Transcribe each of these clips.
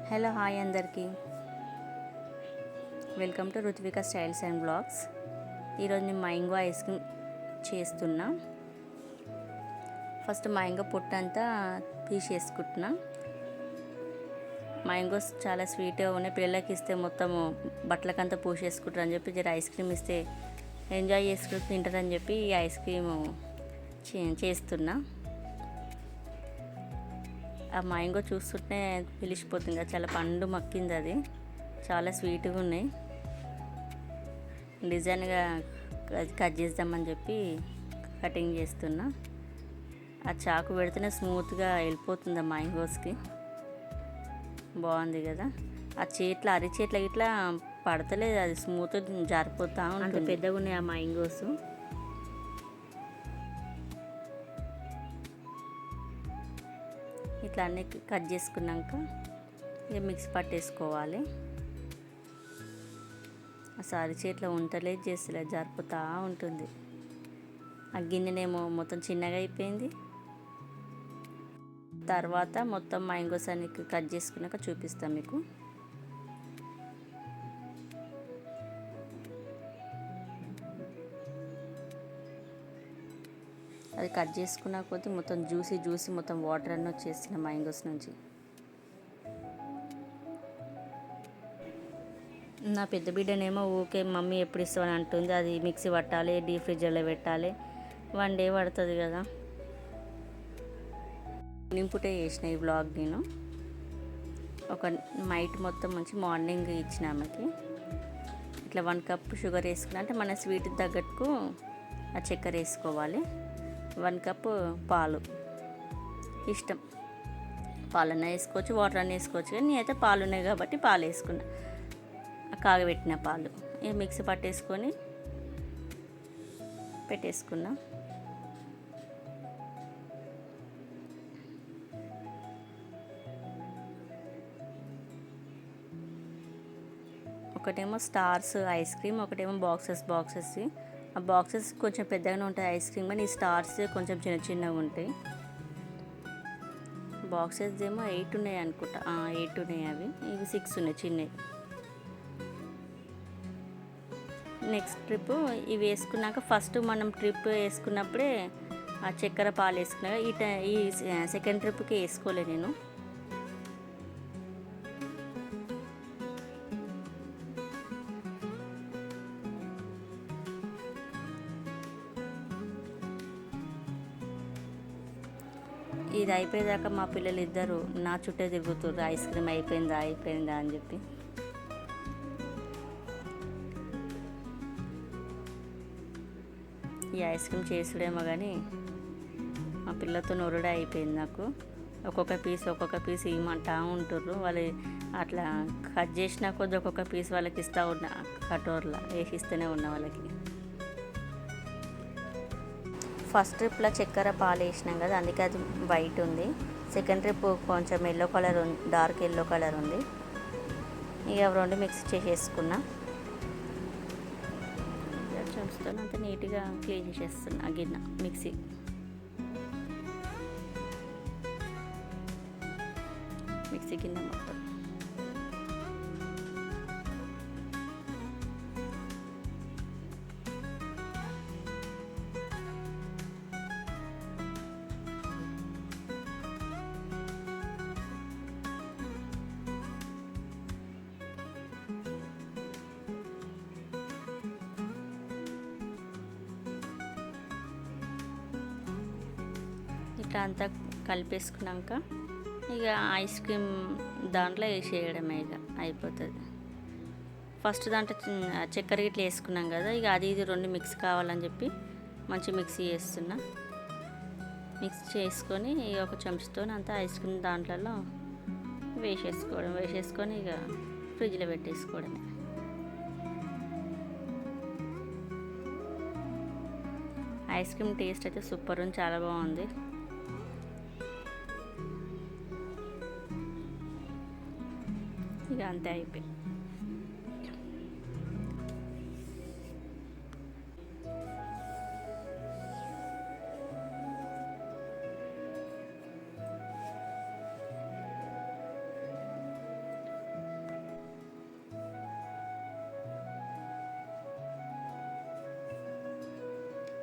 Hello hi అందరికీ, welcome to Ruthvika styles and blogs. ఈరోజు నేను మ్యాంగో ఐస్ క్రీమ్ చేస్తున్నా. ఫస్ట్ మ్యాంగో పొట్టంతా పీసేసుకుంటున్నా. మ్యాంగోస్ చాలా స్వీట్గా ఉన్నాయి, పిల్లలకి ఇస్తే మొత్తము బట్టలకంతా పూసేసుకుంటారు అని చెప్పి జర ఐస్ క్రీమ్ ఇస్తే ఎంజాయ్ చేసుకుంటూ తింటారని చెప్పి ఈ ఐస్ క్రీము చేస్తున్నా. ఆ మ్యాంగో చూస్తుంటే పిలిచిపోతుంది కదా, చాలా పండు మక్కింది, అది చాలా స్వీట్గా ఉన్నాయి. డిజైన్గా కట్ చేద్దామని చెప్పి కటింగ్ చేస్తున్నా. ఆ చాకు పెడితేనే స్మూత్గా వెళ్ళిపోతుంది ఆ మ్యాంగోస్కి. బాగుంది కదా. ఆ చేతిలో అరిచేట్ల ఇట్లా పడతలేదు, అది స్మూత్గా జారిపోతా ఉంటుంది. పెద్దగా ఉన్నాయి ఆ మ్యాంగోస్. ఇట్లా అన్నీ కట్ చేసుకున్నాక ఇక మిక్సీ పట్టేసుకోవాలి. అసలు చేతిలో ఉంటలేదు, చేస్తలేదు, జారిపోతూ ఉంటుంది. ఆ గిన్నెనేమో మొత్తం చిన్నగా అయిపోయింది. తర్వాత మొత్తం మ్యాంగోస్ అన్ని కట్ చేసుకున్నాక చూపిస్తాను మీకు. అది కట్ చేసుకున్న కొద్దీ మొత్తం జ్యూసీ మొత్తం వాటర్ అన్నీ వచ్చేసిన మ్యాంగోస్ నుంచి. నా పెద్ద బిడ్డనేమో ఊకే మమ్మీ ఎప్పుడు ఇస్తామని అంటుంది. అది మిక్సీ పట్టాలి, డీప్ ఫ్రిడ్జ్లో పెట్టాలి, 1 డే పడుతుంది కదా. నింపుటే చేసిన ఈ వ్లాగ్ నేను ఒక నైట్ మొత్తం మంచి మార్నింగ్ ఇచ్చిన ఆమెకి. ఇట్లా 1 కప్ షుగర్ వేసుకున్నా, అంటే మన స్వీట్ తగ్గట్టుకు ఆ చక్కెర వేసుకోవాలి. 1 కప్పు పాలు, ఇష్టం పాలన్నా వేసుకోవచ్చు, వాటర్ అన్నీ వేసుకోవచ్చు, కానీ నేనైతే పాలు ఉన్నాయి కాబట్టి పాలు వేసుకున్నా. కాగబెట్టిన పాలు ఇక మిక్సీ పట్టేసుకొని పెట్టేసుకున్నా. ఒకటేమో స్టార్స్ ఐస్ క్రీమ్, ఒకటేమో బాక్సెస్. ఆ బాక్సెస్ కొంచెం పెద్దగానే ఉంటాయి ఐస్ క్రీమ్, కానీ ఈ స్టార్స్ కొంచెం చిన్నగా ఉంటాయి. బాక్సెస్ ఏమో 8 ఉన్నాయి అనుకుంటా, 8 ఉన్నాయి. అవి ఇవి 6 ఉన్నాయి చిన్నవి. నెక్స్ట్ ట్రిప్ ఇవి వేసుకున్నాక, ఫస్ట్ మనం ట్రిప్ వేసుకున్నప్పుడే ఆ చక్కెర పాలు వేసుకున్నాక ఈ సెకండ్ ట్రిప్కి వేసుకోలే నేను. ఇది అయిపోయేదాకా మా పిల్లలు ఇద్దరు నా చుట్టే తిరుగుతారు, ఐస్ క్రీమ్ అయిపోయిందా అని చెప్పి. ఈ ఐస్ క్రీమ్ చేసుడేమో కానీ మా పిల్లలతో నొరుడే అయిపోయింది నాకు. ఒక్కొక్క పీస్ ఇవ్వమంటా ఉంటుర్రు. వాళ్ళు అట్లా కట్ చేసిన కొద్ది ఒక్కొక్క పీస్ వాళ్ళకి ఇస్తూ ఉన్నా, కటోర్లా వేసి ఇస్తూనే ఉన్నా వాళ్ళకి. ఫస్ట్ ట్రిప్లో చక్కెర పాలు వేసినాం కదా, అందుకే అది వైట్ ఉంది. సెకండ్ ట్రిప్ కొంచెం ఎల్లో కలర్ ఉంది, డార్క్ ఎల్లో కలర్ ఉంది. ఇక 2 మిక్స్ చేసేసుకున్నా. చూస్తాను అంత నీట్గా క్లీన్ చేసేస్తున్నా గిన్నె మిక్సీ. గిన్నె మొత్తం ఇట్లా అంతా కలిపేసుకున్నాక ఇక ఐస్ క్రీమ్ దాంట్లో వేసేయడమే, ఇక అయిపోతుంది. ఫస్ట్ దాంట్లో చక్కెర గిట్ల వేసుకున్నాం కదా, ఇక అది ఇది 2 మిక్స్ కావాలని చెప్పి మంచి మిక్సీ చేస్తున్నా. మిక్స్ చేసుకొని ఇక ఒక చెంచాతో అంతా ఐస్ క్రీమ్ దాంట్లో వేసేసుకొని ఇక ఫ్రిడ్జ్లో పెట్టేసుకోవడమే. ఐస్ క్రీమ్ టేస్ట్ అయితే సూపర్ ఉంది, చాలా బాగుంది. ఇక అంతే అయిపోయింది.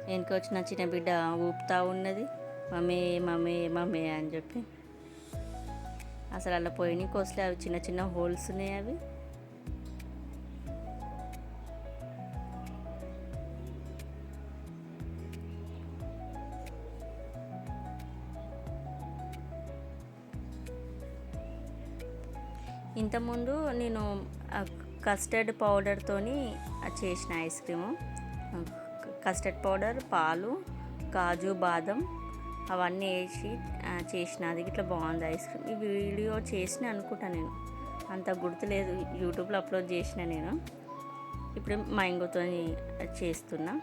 వెనక వచ్చిన చిన్న బిడ్డ ఊపుతా ఉన్నది, మమ్మీ మమ్మీ మమ్మీ అని చెప్పి. అసలు అలా పోయినాయి కోసలే అవి చిన్న చిన్న హోల్స్ ఉన్నాయి అవి. ఇంతకుముందు నేను కస్టర్డ్ పౌడర్తోని చేసిన ఐస్ క్రీము. కస్టర్డ్ పౌడర్, పాలు, కాజు, బాదం అవన్నీ వేసి చేసిన. అది ఇట్లా బాగుంది ఐస్ క్రీమ్. ఈ వీడియో చేసిన అనుకుంటా నేను, అంత గుర్తులేదు. యూట్యూబ్లో అప్లోడ్ చేసిన నేను. ఇప్పుడు మ్యాంగోతో చేస్తున్నా.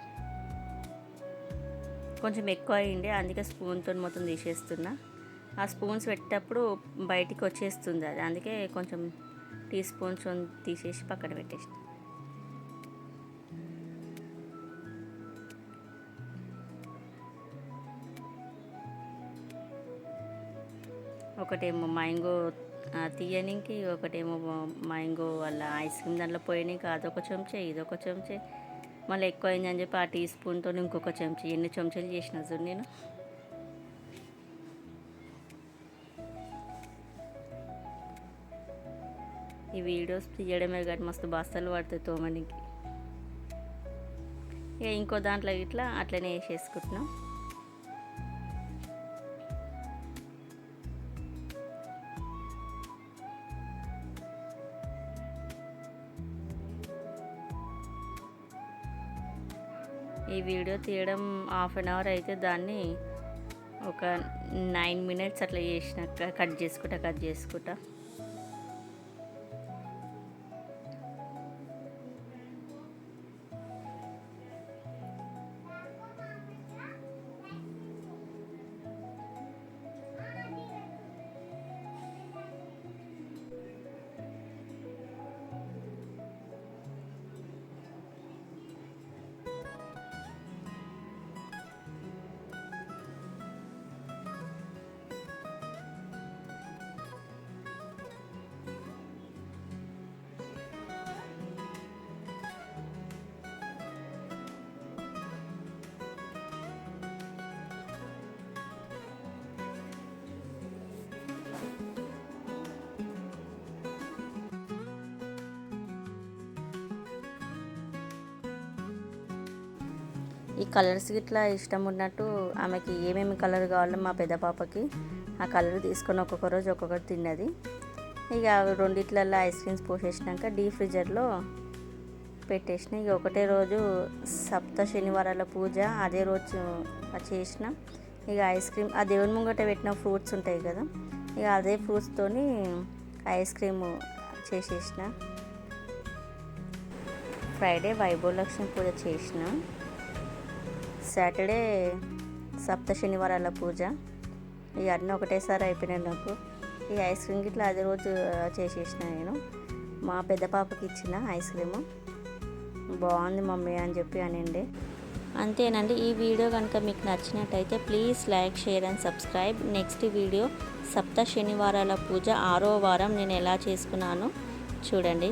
కొంచెం ఎక్కువ అయింది, అందుకే స్పూన్తో మొత్తం తీసేస్తున్నా. ఆ స్పూన్స్ పెట్టేటప్పుడు బయటికి వచ్చేస్తుంది అది, అందుకే కొంచెం టీ స్పూన్స్ తీసేసి పక్కన పెట్టేసిన. ఒకటేమో మ్యాంగో తీయనికి, ఒకటేమో మ్యాంగో వల్ల ఐస్ క్రీమ్ దాంట్లో పోయడానికి. అదొక చెంచా, ఇదొక చెంచా. మళ్ళీ ఎక్కువ అయిందని చెప్పి ఆ టీ స్పూన్తో ఇంకొక చెంచా. ఎన్ని చెంచాలు చేసిన చూడు నేను. ఈ వీడియోస్ తీయడమే కానీ మస్తు బస్తాలు పడుతుంది తోమనికి. ఇక ఇంకో దాంట్లో ఇట్లా అట్లనే వేసేసుకుంటున్నాం. ఈ వీడియో తీయడం 1/2 అవర్ అయితే దాన్ని ఒక 9 మినిట్స్ అట్లా చేసినాక కట్ చేసుకుంటా. ఈ కలర్స్ ఇట్లా ఇష్టం ఉన్నట్టు ఆమెకి ఏమేమి కలర్ కావాలో మా పెద్ద పాపకి ఆ కలర్ తీసుకొని ఒక్కొక్క రోజు ఒక్కొక్కటి తిన్నది. ఇక రెండిట్లలో ఐస్ క్రీమ్స్ పోసేసినాక డీప్ ఫ్రిడ్జర్లో పెట్టేసిన. ఇక ఒకటే రోజు సప్త శనివారాల పూజ అదే రోజు చేసిన. ఇక ఐస్ క్రీమ్ ఆ దేవుని ముంగట పెట్టిన ఫ్రూట్స్ ఉంటాయి కదా, ఇక అదే ఫ్రూట్స్తోని ఐస్ క్రీమ్ చేసేసిన. ఫ్రైడే వైభవలక్ష్మి పూజ చేసిన. సాటర్డే సప్త శనివారాల పూజ. ఇవన్నీ ఒకటేసారి అయిపోయినాయి నాకు. ఈ ఐస్ క్రీమ్ గిట్లా అదే రోజు చేసేసిన నేను. మా పెద్ద పాపకి ఇచ్చిన ఐస్ క్రీము. బాగుంది మమ్మీ అని చెప్పి అనండి. అంతేనండి. ఈ వీడియో కనుక మీకు నచ్చినట్టయితే please like, share and subscribe. Next video సప్త శనివారాల పూజ 6వ వారం నేను ఎలా చేసుకున్నానో చూడండి.